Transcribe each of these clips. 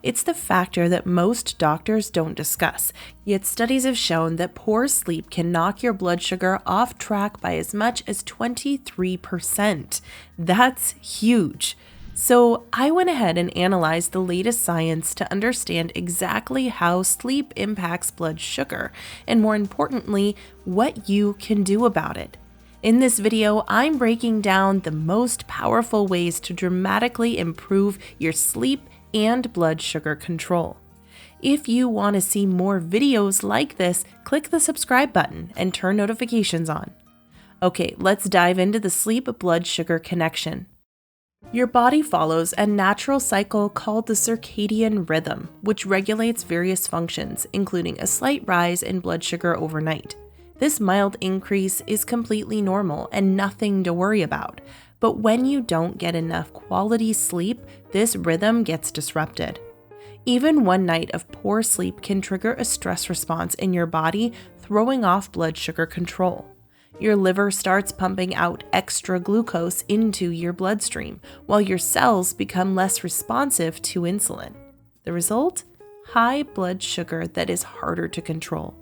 It's the factor that most doctors don't discuss, yet studies have shown that poor sleep can knock your blood sugar off track by as much as 23%. That's huge. So I went ahead and analyzed the latest science to understand exactly how sleep impacts blood sugar, and more importantly, what you can do about it. In this video, I'm breaking down the most powerful ways to dramatically improve your sleep and blood sugar control. If you want to see more videos like this, click the subscribe button and turn notifications on. Okay, let's dive into the sleep-blood sugar connection. Your body follows a natural cycle called the circadian rhythm, which regulates various functions, including a slight rise in blood sugar overnight. This mild increase is completely normal and nothing to worry about, but when you don't get enough quality sleep, this rhythm gets disrupted. Even one night of poor sleep can trigger a stress response in your body, throwing off blood sugar control. Your liver starts pumping out extra glucose into your bloodstream, while your cells become less responsive to insulin. The result? High blood sugar that is harder to control.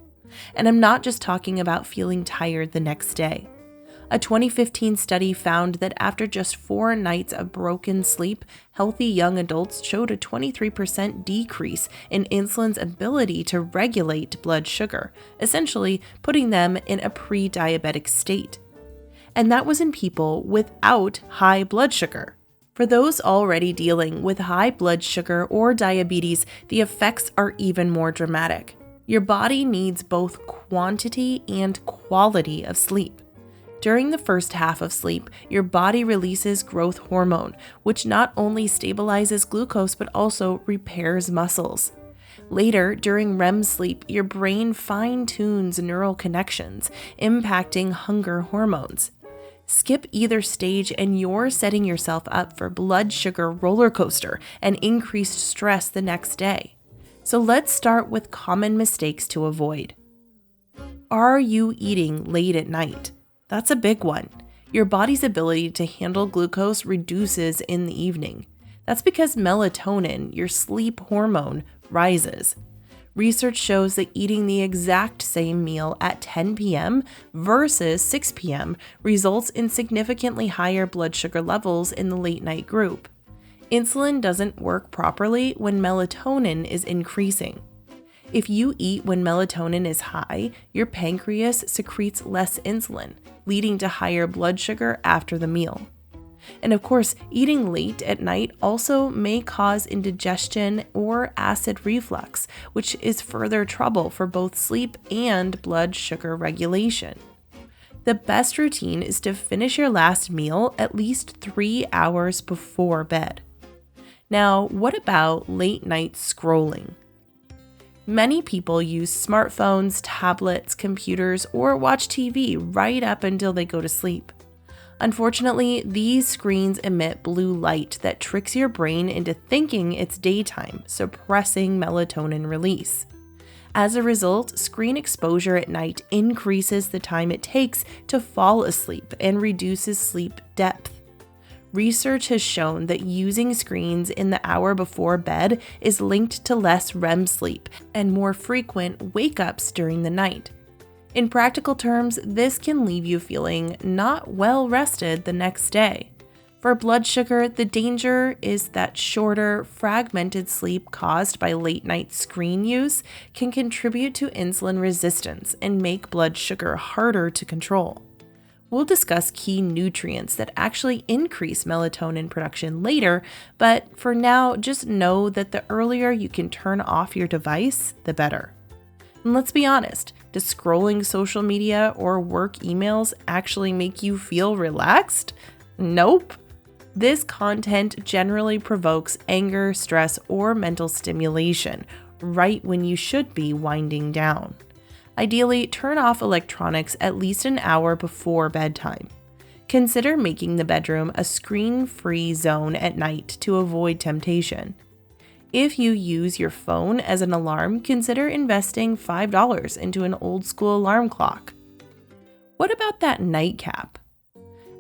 And I'm not just talking about feeling tired the next day. A 2015 study found that after just 4 nights of broken sleep, healthy young adults showed a 23% decrease in insulin's ability to regulate blood sugar, essentially putting them in a pre-diabetic state. And that was in people without high blood sugar. For those already dealing with high blood sugar or diabetes, the effects are even more dramatic. Your body needs both quantity and quality of sleep. During the first half of sleep, your body releases growth hormone, which not only stabilizes glucose but also repairs muscles. Later, during REM sleep, your brain fine-tunes neural connections, impacting hunger hormones. Skip either stage and you're setting yourself up for blood sugar roller coaster and increased stress the next day. So let's start with common mistakes to avoid. Are you eating late at night? That's a big one. Your body's ability to handle glucose reduces in the evening. That's because melatonin, your sleep hormone, rises. Research shows that eating the exact same meal at 10 p.m. versus 6 p.m. results in significantly higher blood sugar levels in the late night group. Insulin doesn't work properly when melatonin is increasing. If you eat when melatonin is high, your pancreas secretes less insulin, leading to higher blood sugar after the meal. And of course, eating late at night also may cause indigestion or acid reflux, which is further trouble for both sleep and blood sugar regulation. The best routine is to finish your last meal at least 3 hours before bed. Now, what about late night scrolling? Many people use smartphones, tablets, computers, or watch TV right up until they go to sleep. Unfortunately, these screens emit blue light that tricks your brain into thinking it's daytime, suppressing melatonin release. As a result, screen exposure at night increases the time it takes to fall asleep and reduces sleep depth. Research has shown that using screens in the hour before bed is linked to less REM sleep and more frequent wake-ups during the night. In practical terms, this can leave you feeling not well rested the next day. For blood sugar, the danger is that shorter, fragmented sleep caused by late-night screen use can contribute to insulin resistance and make blood sugar harder to control. We'll discuss key nutrients that actually increase melatonin production later, but for now, just know that the earlier you can turn off your device, the better. And let's be honest, does scrolling social media or work emails actually make you feel relaxed? Nope. This content generally provokes anger, stress, or mental stimulation, right when you should be winding down. Ideally, turn off electronics at least an hour before bedtime. Consider making the bedroom a screen-free zone at night to avoid temptation. If you use your phone as an alarm, consider investing $5 into an old-school alarm clock. What about that nightcap?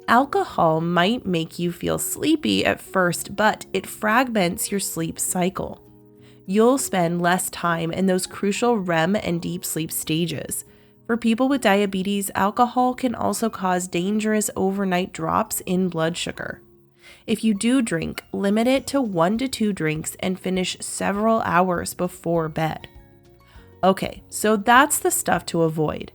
Alcohol might make you feel sleepy at first, but it fragments your sleep cycle. You'll spend less time in those crucial REM and deep sleep stages. For people with diabetes, alcohol can also cause dangerous overnight drops in blood sugar. If you do drink, limit it to 1 to 2 drinks and finish several hours before bed. Okay, so that's the stuff to avoid.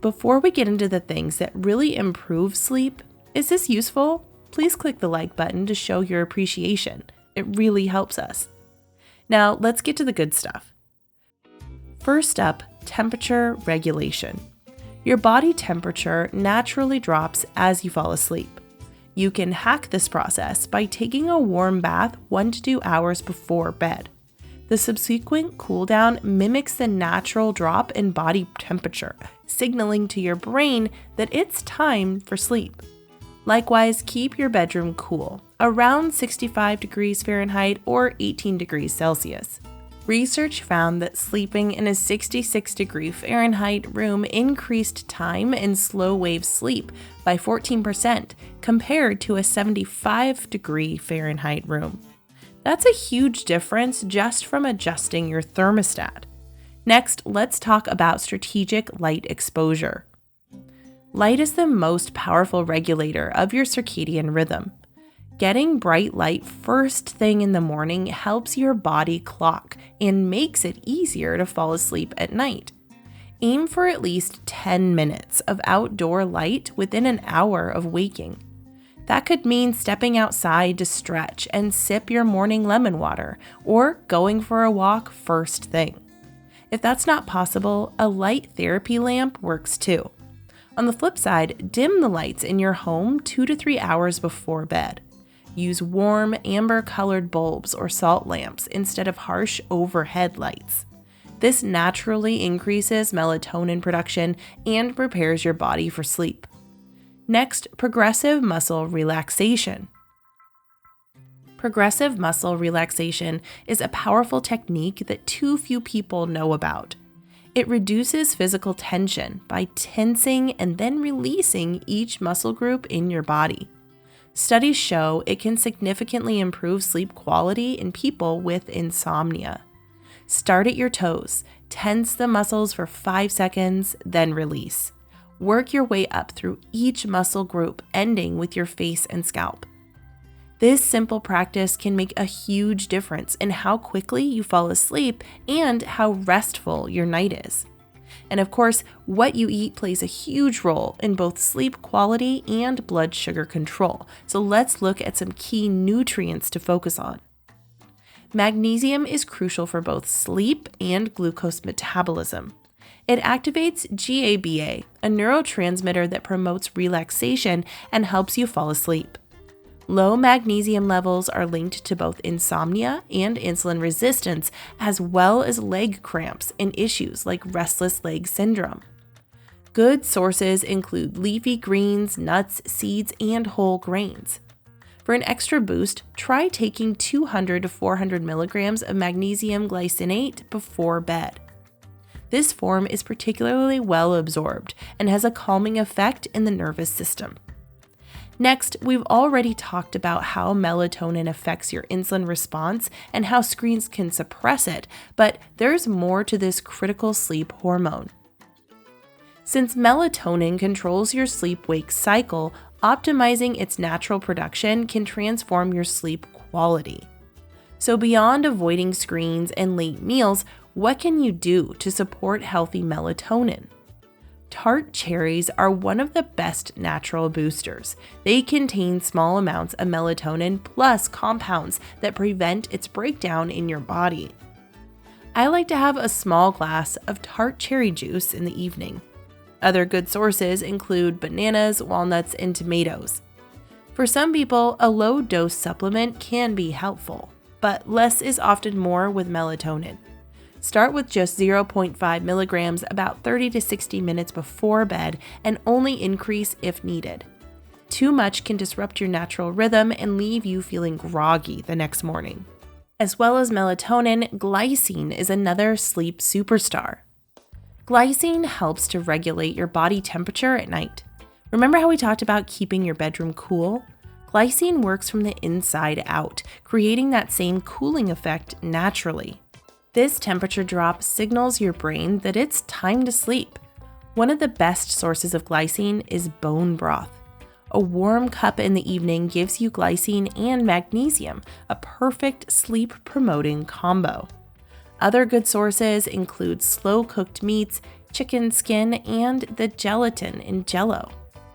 Before we get into the things that really improve sleep, is this useful? Please click the like button to show your appreciation. It really helps us. Now, let's get to the good stuff. First up, temperature regulation. Your body temperature naturally drops as you fall asleep. You can hack this process by taking a warm bath 1 to 2 hours before bed. The subsequent cool down mimics the natural drop in body temperature, signaling to your brain that it's time for sleep. Likewise, keep your bedroom cool, around 65 degrees Fahrenheit or 18 degrees Celsius. Research found that sleeping in a 66 degree Fahrenheit room increased time in slow wave sleep by 14% compared to a 75 degree Fahrenheit room. That's a huge difference just from adjusting your thermostat. Next, let's talk about strategic light exposure. Light is the most powerful regulator of your circadian rhythm. Getting bright light first thing in the morning helps your body clock and makes it easier to fall asleep at night. Aim for at least 10 minutes of outdoor light within an hour of waking. That could mean stepping outside to stretch and sip your morning lemon water, or going for a walk first thing. If that's not possible, a light therapy lamp works too. On the flip side, dim the lights in your home 2 to 3 hours before bed. Use warm, amber-colored bulbs or salt lamps instead of harsh overhead lights. This naturally increases melatonin production and prepares your body for sleep. Next, progressive muscle relaxation. Progressive muscle relaxation is a powerful technique that too few people know about. It reduces physical tension by tensing and then releasing each muscle group in your body. Studies show it can significantly improve sleep quality in people with insomnia. Start at your toes, tense the muscles for 5 seconds, then release. Work your way up through each muscle group, ending with your face and scalp. This simple practice can make a huge difference in how quickly you fall asleep and how restful your night is. And of course, what you eat plays a huge role in both sleep quality and blood sugar control. So let's look at some key nutrients to focus on. Magnesium is crucial for both sleep and glucose metabolism. It activates GABA, a neurotransmitter that promotes relaxation and helps you fall asleep. Low magnesium levels are linked to both insomnia and insulin resistance, as well as leg cramps and issues like restless leg syndrome. Good sources include leafy greens, nuts, seeds, and whole grains. For an extra boost, try taking 200 to 400 milligrams of magnesium glycinate before bed. This form is particularly well absorbed and has a calming effect in the nervous system. Next, we've already talked about how melatonin affects your insulin response and how screens can suppress it, but there's more to this critical sleep hormone. Since melatonin controls your sleep-wake cycle, optimizing its natural production can transform your sleep quality. So beyond avoiding screens and late meals, what can you do to support healthy melatonin? Tart cherries are one of the best natural boosters. They contain small amounts of melatonin plus compounds that prevent its breakdown in your body. I like to have a small glass of tart cherry juice in the evening. Other good sources include bananas, walnuts, and tomatoes. For some people, a low-dose supplement can be helpful, but less is often more with melatonin. Start with just 0.5 milligrams about 30 to 60 minutes before bed and only increase if needed. Too much can disrupt your natural rhythm and leave you feeling groggy the next morning. As well as melatonin, glycine is another sleep superstar. Glycine helps to regulate your body temperature at night. Remember how we talked about keeping your bedroom cool? Glycine works from the inside out, creating that same cooling effect naturally. This temperature drop signals your brain that it's time to sleep. One of the best sources of glycine is bone broth. A warm cup in the evening gives you glycine and magnesium, a perfect sleep-promoting combo. Other good sources include slow-cooked meats, chicken skin, and the gelatin in Jell-O.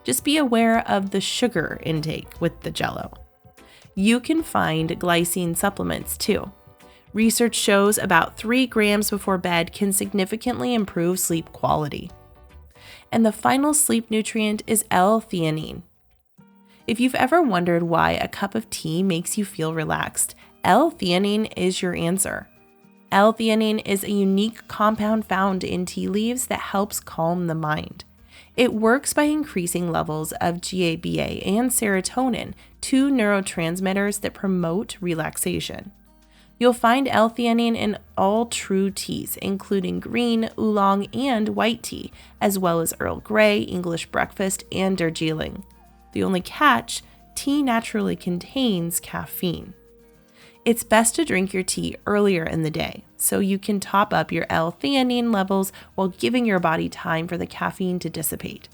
Just be aware of the sugar intake with the Jell-O. You can find glycine supplements too. Research shows about 3 grams before bed can significantly improve sleep quality. And the final sleep nutrient is L-theanine. If you've ever wondered why a cup of tea makes you feel relaxed, L-theanine is your answer. L-theanine is a unique compound found in tea leaves that helps calm the mind. It works by increasing levels of GABA and serotonin, 2 neurotransmitters that promote relaxation. You'll find L-theanine in all true teas, including green, oolong, and white tea, as well as Earl Grey, English breakfast, and Darjeeling. The only catch, tea naturally contains caffeine. It's best to drink your tea earlier in the day, so you can top up your L-theanine levels while giving your body time for the caffeine to dissipate.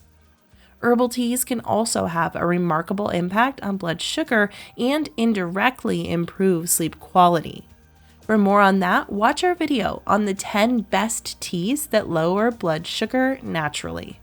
Herbal teas can also have a remarkable impact on blood sugar and indirectly improve sleep quality. For more on that, watch our video on the 10 best teas that lower blood sugar naturally.